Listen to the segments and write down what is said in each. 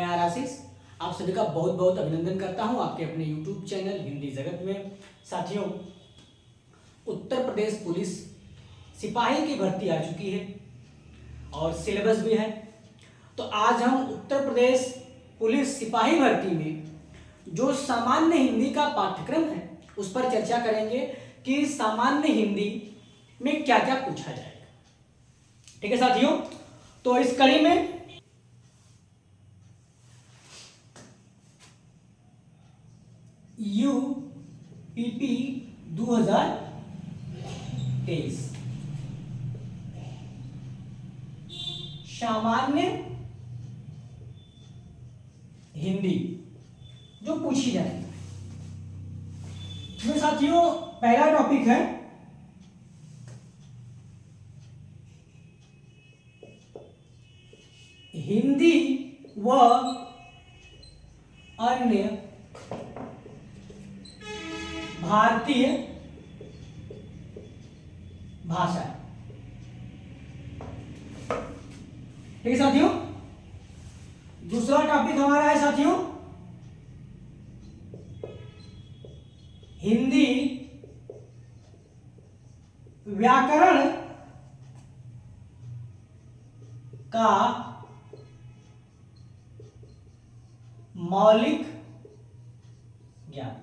मैं आशीष आप सभी का बहुत बहुत अभिनंदन करता हूं आपके अपने YouTube चैनल हिंदी जगत में। साथियों, उत्तर प्रदेश पुलिस सिपाही की भर्ती आ चुकी है और सिलेबस भी है। तो आज हम उत्तर प्रदेश पुलिस सिपाही भर्ती में जो सामान्य हिंदी का पाठ्यक्रम है उस पर चर्चा करेंगे कि सामान्य हिंदी में क्या क्या पूछा जाएगा। ठीक है साथियों, तो इस कड़ी में यूपीपी 2023 सामान्य हिंदी जो पूछी जाएगी। तो साथियों, पहला टॉपिक है हिंदी व अन्य भारतीय भाषा। ठीक है साथियों, दूसरा टॉपिक हमारा है साथियों हिंदी व्याकरण का मौलिक ज्ञान।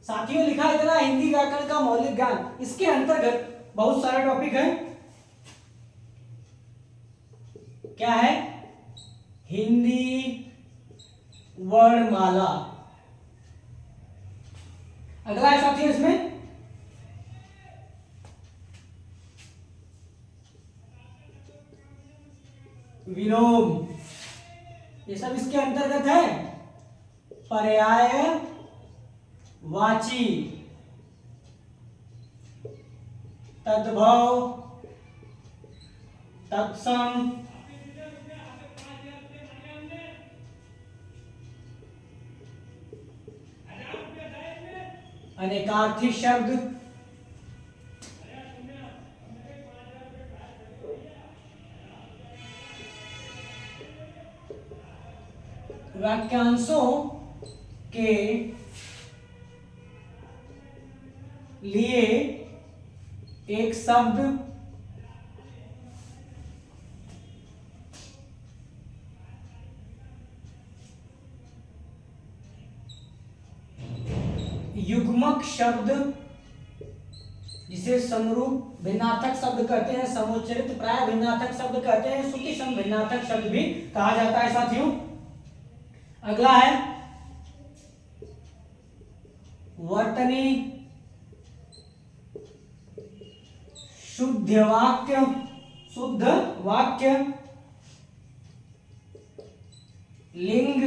साथियों, लिखा इतना हिंदी व्याकरण का मौलिक ज्ञान, इसके अंतर्गत बहुत सारे टॉपिक हैं। क्या है? हिंदी वर्णमाला। अगला है साथियों इसमें विलोम, ये सब इसके अंतर्गत है। पर्यायवाची, तद्भव, तत्सम, अनेकार्थी शब्द, वाक्यांशों के लिए एक शब्द, युग्मक शब्द जिसे समरूप भिन्नार्थक शब्द कहते हैं, समुच्चरित प्राय भिन्नार्थक शब्द कहते हैं, श्रुति सम भिन्नार्थक शब्द भी कहा जाता है साथियों। अगला है वर्तनी, शुद्ध वाक्य, लिंग,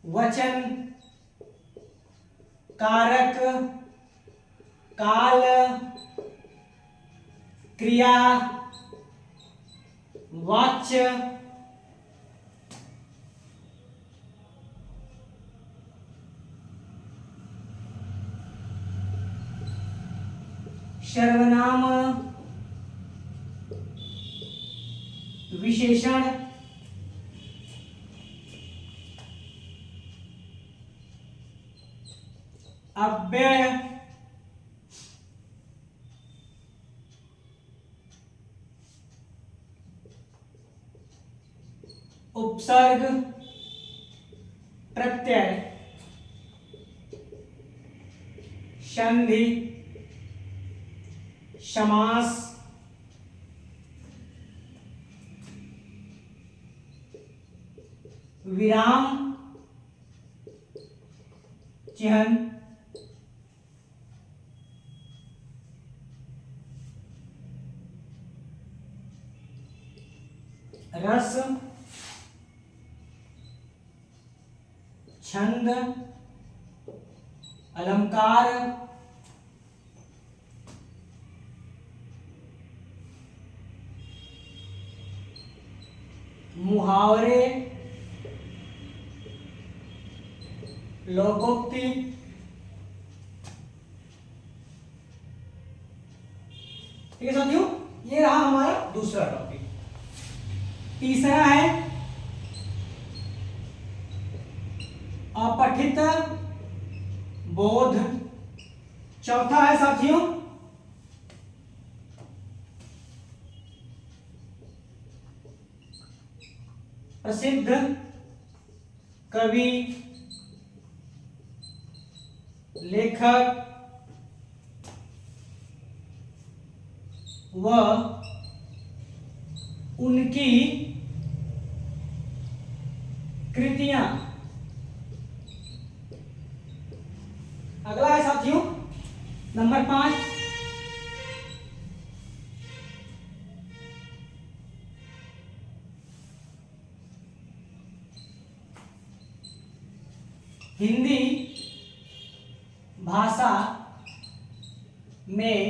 वचन, कारक, काल, क्रिया, वाच्य, सर्वनाम, विशेषण, अव्यय, उपसर्ग, प्रत्यय, संधि, समास, विराम चिह्न, रस, छंद, अलंकार, मुहावरे, लोकोक्ति, ठीक है साथियों, ये रहा हमारा दूसरा टॉपिक। तीसरा है अपठित बोध। चौथा है साथियों प्रसिद्ध कवि लेखक व उनकी कृतियां। अगला है साथियों नंबर 5 हिंदी भाषा में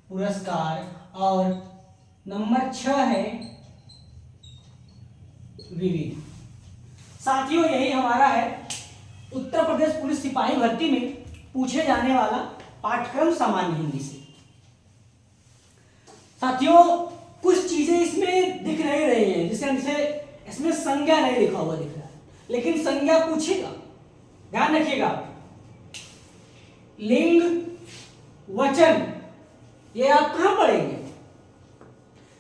पुरस्कार। और नंबर 6 है विविध। साथियों यही हमारा है उत्तर प्रदेश पुलिस सिपाही भर्ती में पूछे जाने वाला पाठ्यक्रम सामान्य हिंदी से। साथियों कुछ चीजें इसमें दिख नहीं रही हैं, जिसे इसमें संज्ञा नहीं लिखा हुआ दिख रहा है, लेकिन संज्ञा पूछेगा, ध्यान रखिएगा। लिंग वचन ये आप कहां पढ़ेंगे?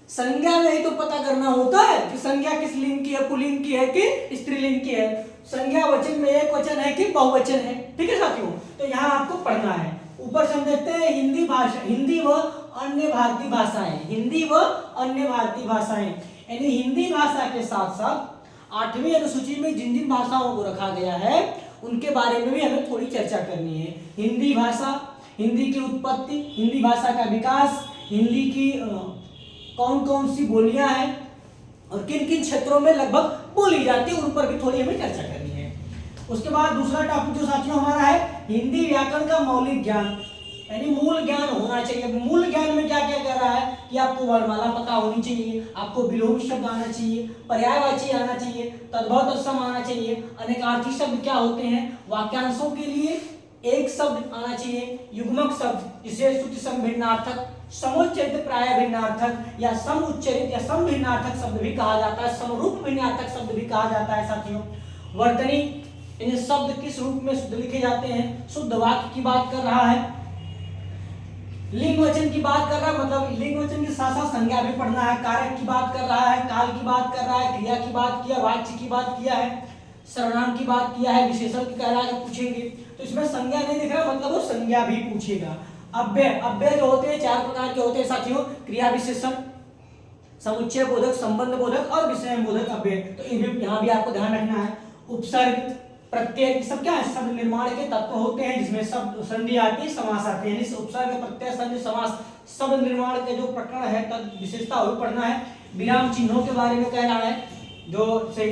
संज्ञा में ही तो पता करना होता है कि संज्ञा किस लिंग की है, पुल्लिंग की है कि स्त्रीलिंग की है। संज्ञा वचन में एक वचन है कि बहुवचन है, ठीक है साथियों। तो यहाँ आपको पढ़ना है। ऊपर से हम देखते हैं हिंदी भाषा, हिंदी व अन्य भारतीय भाषाएं, हिंदी व अन्य भारतीय भाषाएं, यानी हिंदी भाषा के साथ साथ 8वीं अनुसूची में जिन जिन भाषाओं को रखा गया है उनके बारे में भी हमें थोड़ी चर्चा करनी है। हिंदी भाषा, हिंदी की उत्पत्ति, हिंदी भाषा का विकास, हिंदी की कौन कौन सी बोलियां हैं और किन किन क्षेत्रों में लगभग बोली जाती है, उन पर भी थोड़ी हमें चर्चा करनी है। उसके बाद दूसरा टॉपिक जो साथियों हमारा है हिंदी व्याकरण का मौलिक ज्ञान, यानी मूल ज्ञान होना चाहिए। मूल ज्ञान में क्या क्या कर रहा है कि आपको वर्णमाला पता होनी चाहिए, आपको विलोम शब्द आना चाहिए, पर्यायवाची आना चाहिए, तद्भव तत्सम आना चाहिए, अनेकार्थी शब्द क्या होते हैं, वाक्यांशों के लिए एक शब्द आना चाहिए, युग्मक शब्द जिसे स्तुति समभिन्नार्थक, समुच्चरित प्राय भिन्नार्थक या समुच्चरित या समभिन्नार्थक शब्द भी कहा जाता है, समरूप भिन्नार्थक शब्द भी कहा जाता है साथियों। वर्तनी इन शब्द किस रूप में शुद्ध लिखे जाते हैं, शुद्ध वाक्य की बात कर रहा है। लिंग वचन की बात कर रहा है, मतलब लिंग वचन के साथ साथ संज्ञा भी पढ़ना है। कारक की बात कर रहा है, काल की बात कर रहा है, क्रिया की बात किया, वाच्य की बात किया है, सर्वनाम की बात किया है, विशेषण की कह रहा है पूछेंगे। तो इसमें संज्ञा नहीं दिख रहा, मतलब वो संज्ञा भी पूछेगा। अव्यय, अव्यय जो होते हैं 4 प्रकार के होते हैं साथियों, क्रिया विशेषण, समुच्चय बोधक, संबंध बोधक और विषय बोधक अव्यय। तो यहाँ भी आपको ध्यान रखना है। उपसर्ग, प्रत्यय सब क्या है, शब्द निर्माण के तत्व होते हैं जिसमें शब्द संधि आती है, समास आते हैं, यानी उपसर्ग, प्रत्यय, संधि, समास शब्द निर्माण के जो प्रकरण है तद विशेषता वो पढ़ना है। विराम चिन्हों के बारे में कह रहा है, जो से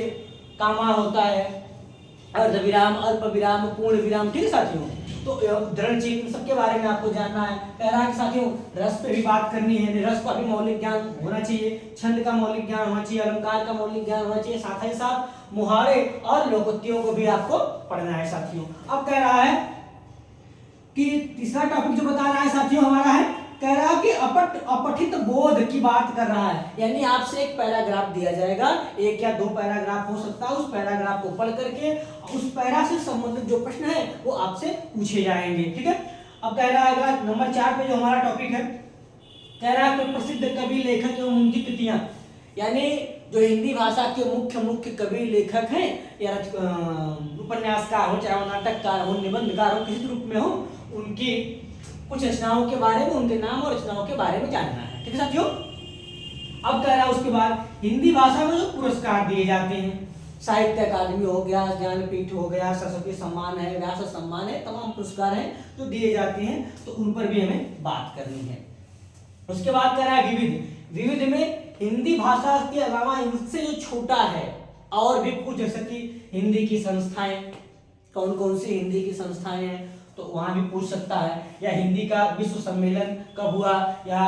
कामा होता है, अर्ध विराम, अल्प विराम, पूर्ण विराम, ठीक है साथियों। तो उद्धरण चिन्ह सबके बारे में आपको जानना है। कह रहा है कि साथियों रस पे भी बात करनी है, रस का भी मौलिक ज्ञान होना चाहिए, छंद का मौलिक ज्ञान होना चाहिए, अलंकार का मौलिक ज्ञान होना चाहिए, साथ ही साथ मुहावरे और लोकोक्तियों को भी आपको पढ़ना है साथियों। अब कह रहा है कि तीसरा टॉपिक जो बता रहा है साथियों हमारा है, कह रहा है कि अपठित बोध की बात कर रहा है, यानी आपसे एक पैराग्राफ दिया जाएगा, 1 या 2 पैराग्राफ हो सकता है, उस पैराग्राफ को पढ़ करके उस पैरा से संबंधित जो प्रश्न है वो आपसे पूछे जाएंगे, ठीक है। अब कह रहा है नंबर 4 पे जो हमारा टॉपिक है, कह रहा है कोई प्रसिद्ध कवि लेखक एवं उनकी कृतियां, यानी जो हिंदी भाषा के मुख्य कवि लेखक हैं या उपन्यासकार हो, चाहे वो नाटककार हो, निबंधकार हो, किसी रूप में हो, उनकी कुछ रचनाओं के बारे में, उनके नाम और रचनाओं के बारे में जानना है, ठीक है साथियों। अब कह रहा है उसके बाद हिंदी भाषा में जो पुरस्कार दिए जाते हैं, साहित्य अकादमी हो गया, ज्ञानपीठ हो गया, सरस्वती सम्मान है, व्यास सम्मान है, तमाम पुरस्कार हैं जो दिए जाते हैं, तो उन पर भी हमें बात करनी है। उसके बाद कह रहा है विविध, विविध में हिंदी भाषा के अलावा इनसे जो छोटा है और भी कुछ, जैसे कि हिंदी की संस्थाएं, कौन कौन सी हिंदी की संस्थाएं हैं तो वहां भी पूछ सकता है, या हिंदी का विश्व सम्मेलन कब हुआ या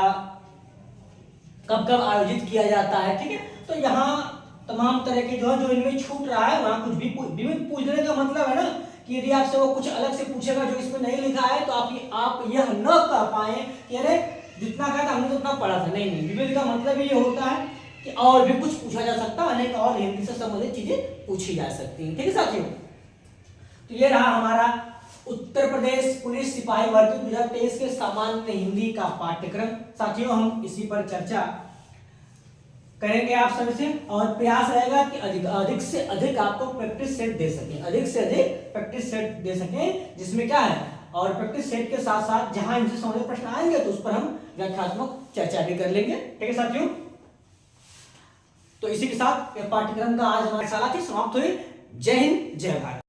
कब कब आयोजित किया जाता है, ठीक है। तो यहाँ तमाम तरह के जो इनमें छूट रहा है वहां कुछ भी विविध पूछने का मतलब है ना कि यदि आपसे वो कुछ अलग से पूछेगा जो इसमें नहीं लिखा है तो आप यह न कह पाए कि अरे जितना कहा था हमने तो उतना पढ़ा था, नहीं नहीं, विविध का मतलब ये होता है कि और भी कुछ पूछा जा सकता है, अनेक और हिंदी से संबंधित चीजें पूछी जा सकती हैं। ठीक है साथियों, तो ये रहा हमारा उत्तर प्रदेश पुलिस सिपाही भर्ती 2023 के सामान्य हिंदी का पाठ्यक्रम। साथियों हम इसी पर चर्चा करेंगे आप सभी से, और प्रयास रहेगा कि अधिक से अधिक आपको प्रैक्टिस सेट दे सकें, अधिक से अधिक प्रैक्टिस सेट दे सकें, जिसमें क्या है, और प्रैक्टिस सेट के साथ साथ जहां इनसे संबंधित प्रश्न आएंगे तो उस पर हम व्याख्यात्मक चर्चा भी कर लेंगे। ठीक है साथियों, तो इसी के साथ पाठ्यक्रम का आज हमारी शाला थी समाप्त हुई। जय हिंद, जय भारत।